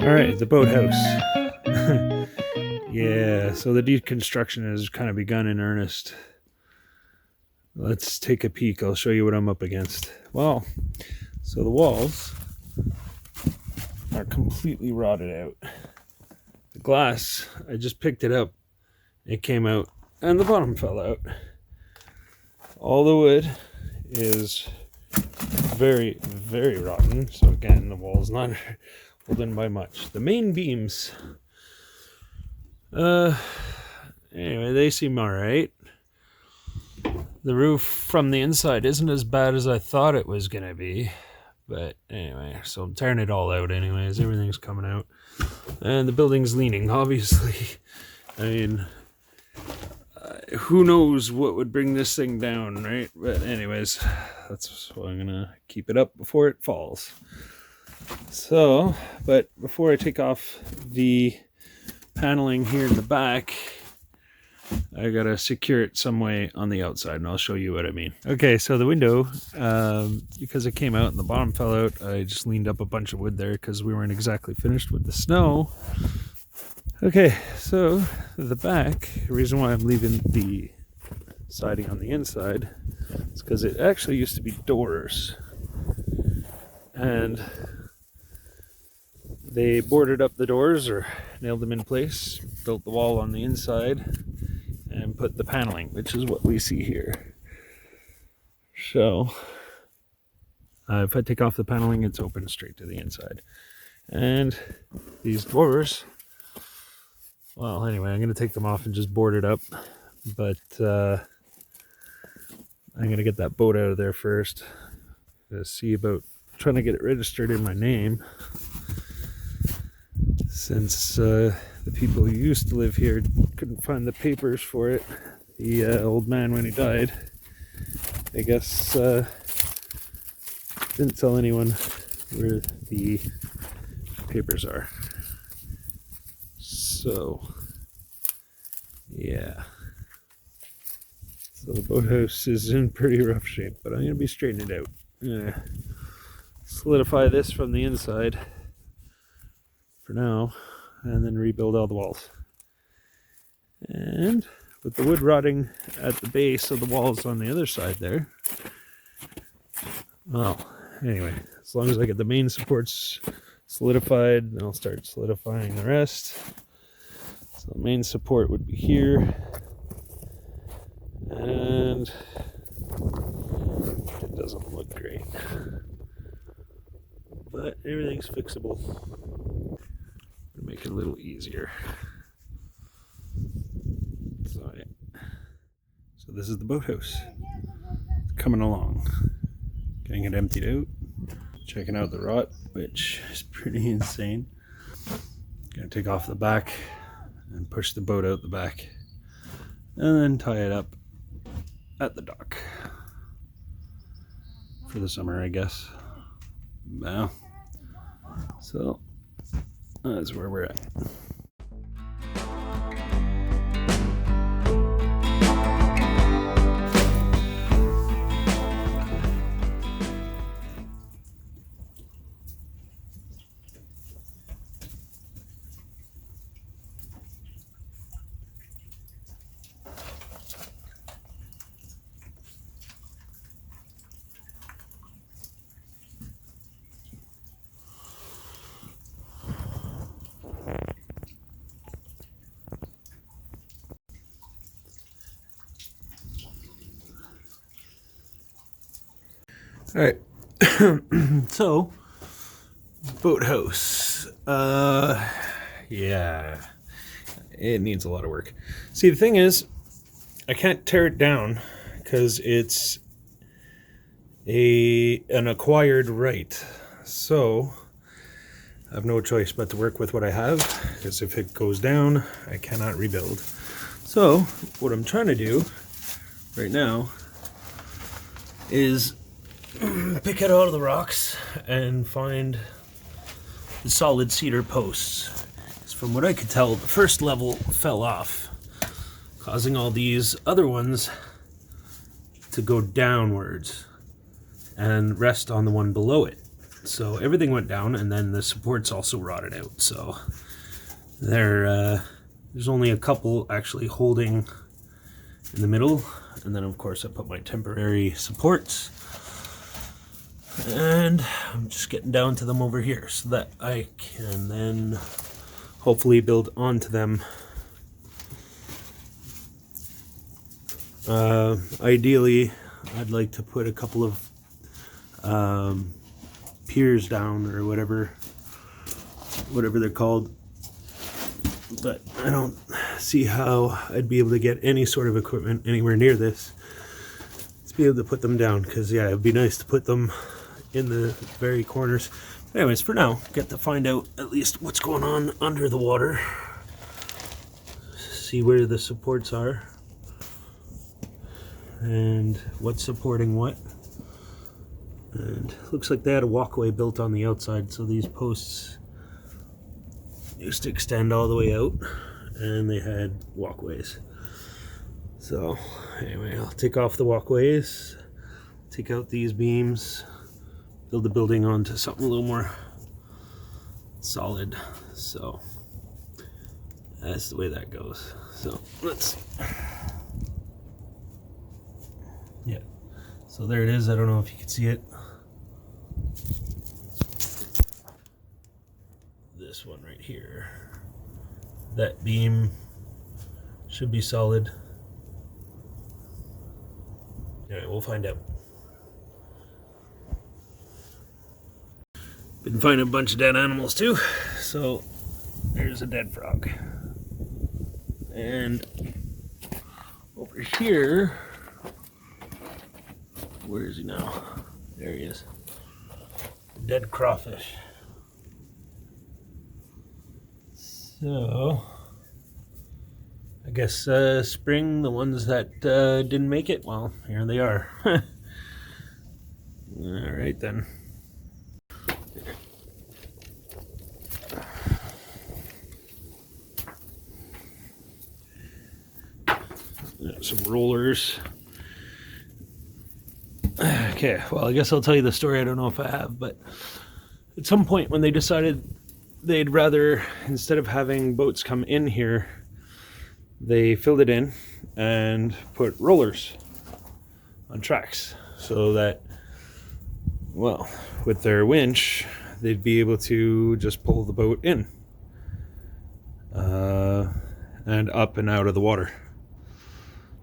Alright, the boathouse. Yeah, so the deconstruction has kind of begun in earnest. Let's take a peek. I'll show you what I'm up against. Well, so the walls are completely rotted out. The glass, I just picked it up. It came out, and the bottom fell out. All the wood is very, very rotten. So again, the wall's not holding by much. The main beams, anyway, they seem all right. The roof from the inside isn't as bad as I thought it was gonna be, but anyway, so I'm tearing it all out anyways. Everything's coming out, and the building's leaning, obviously. I mean, who knows what would bring this thing down, right? But anyways, that's why I'm gonna keep it up before it falls. So, but before I take off the paneling here in the back, I gotta secure it some way on the outside, and I'll show you what I mean. Okay, so the window, because it came out and the bottom fell out, I just leaned up a bunch of wood there because we weren't exactly finished with the snow. Okay, so the back, the reason why I'm leaving the siding on the inside is because it actually used to be doors, and they boarded up the doors or nailed them in place, built the wall on the inside, and put the paneling, which is what we see here. So if I take off the paneling, it's open straight to the inside. And these doors, well, anyway, I'm going to take them off and just board it up. But I'm going to get that boat out of there first. See about trying to get it registered in my name, since the people who used to live here couldn't find the papers for it. The old man, when he died, I guess didn't tell anyone where the papers are. So yeah, so the boathouse is in pretty rough shape, but I'm going to be straightening it out. I'm going to solidify this from the inside for now, and then rebuild all the walls. And with the wood rotting at the base of the walls on the other side there, well, anyway, as long as I get the main supports solidified, then I'll start solidifying the rest. So the main support would be here, and it doesn't look great, but everything's fixable. Make it a little easier. So yeah, so this is the boathouse. It's coming along, getting it emptied out, checking out the rot, which is pretty insane. Gonna take off the back and push the boat out the back, and then tie it up at the dock for the summer, I guess. Well, so that's where we're at. All right, so boathouse, yeah, it needs a lot of work. See, the thing is, I can't tear it down because it's an acquired right, so I have no choice but to work with what I have, because if it goes down, I cannot rebuild. So what I'm trying to do right now is pick out all of the rocks and find the solid cedar posts. Because from what I could tell, the first level fell off, causing all these other ones to go downwards and rest on the one below it. So everything went down, and then the supports also rotted out. So there's only a couple actually holding in the middle, and then of course I put my temporary supports, and I'm just getting down to them over here so that I can then hopefully build onto them. Ideally, I'd like to put a couple of piers down, or whatever they're called, but I don't see how I'd be able to get any sort of equipment anywhere near this to be able to put them down, because yeah, it'd be nice to put them in the very corners. Anyways, for now, get to find out at least what's going on under the water, see where the supports are and what's supporting what. And looks like they had a walkway built on the outside, so these posts used to extend all the way out, and they had walkways. So anyway, I'll take off the walkways, take out these beams, build the building onto something a little more solid. So that's the way that goes. So let's see. Yeah, so there it is. I don't know if you can see it. This one right here, that beam should be solid. Anyway, we'll find out. Been finding a bunch of dead animals too. So there's a dead frog, and over here, where is he now? There he is. Dead crawfish. So I guess spring, the ones that didn't make it, well, here they are. Alright then. Some rollers. Okay, well, I guess I'll tell you the story. I don't know if I have, but at some point when they decided they'd rather, instead of having boats come in here, they filled it in and put rollers on tracks so that, well, with their winch, they'd be able to just pull the boat in and up and out of the water.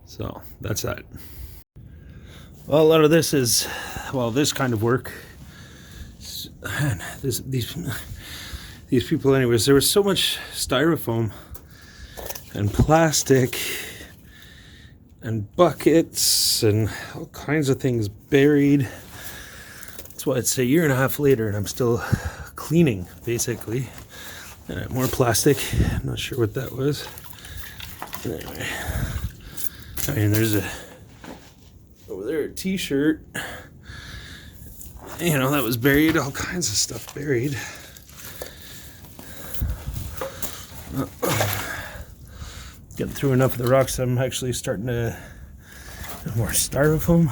So that's that. Well, a lot of this is, well, this kind of work. These people, anyways, there was so much styrofoam and plastic and buckets and all kinds of things buried. That's why it's a year and a half later and I'm still cleaning, basically. More plastic. I'm not sure what that was. Anyway, I mean, there's over there a t-shirt, you know, that was buried. All kinds of stuff buried. Getting through enough of the rocks, I'm actually starting to have more styrofoam.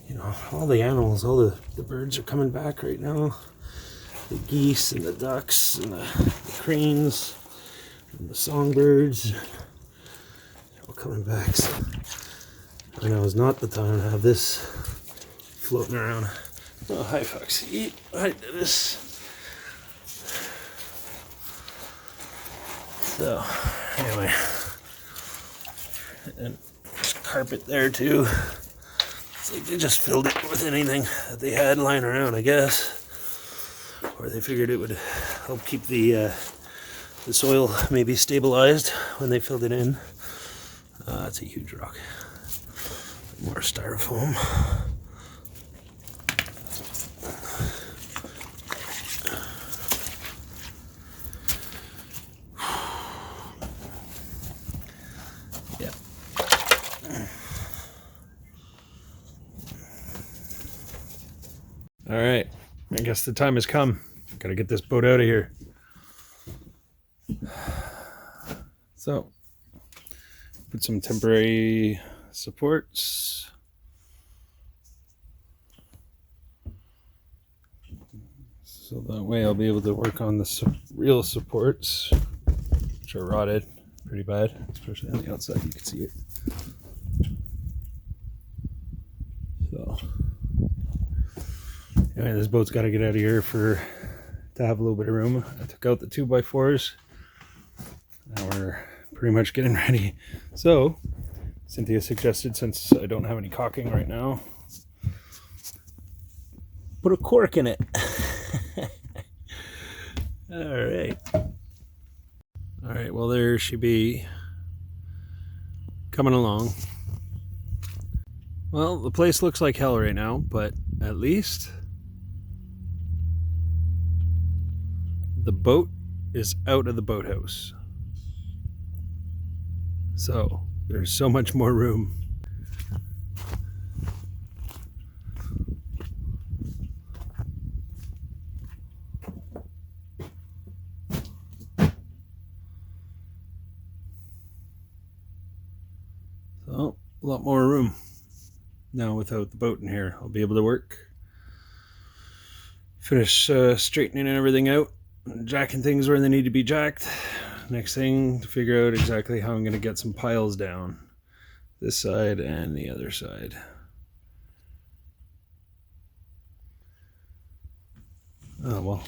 You know, all the animals, all the birds are coming back right now. The geese and the ducks and the cranes and the songbirds, they're all coming back. So I know it's not the time to have this floating around. Oh, hi, Foxy. Hi, Dennis. So, anyway, and there's carpet there too. It's like they just filled it with anything that they had lying around, I guess. Or they figured it would help keep the soil maybe stabilized when they filled it in. That's a huge rock. More styrofoam. Yeah. All right. I guess the time has come. Gotta get this boat out of here. So, put some temporary supports. So that way I'll be able to work on the real supports, which are rotted pretty bad, especially on the outside. You can see it. So anyway, this boat's got to get out of here to have a little bit of room. I took out the 2x4s. Now we're pretty much getting ready. So Cynthia suggested, since I don't have any caulking right now, put a cork in it. All right, well, there she be, coming along. Well, the place looks like hell right now, but at least the boat is out of the boathouse. So there's so much more room. So a lot more room now without the boat in here. I'll be able to work, finish straightening everything out, jacking things where they need to be jacked. Next thing, to figure out exactly how I'm going to get some piles down this side and the other side. Oh well,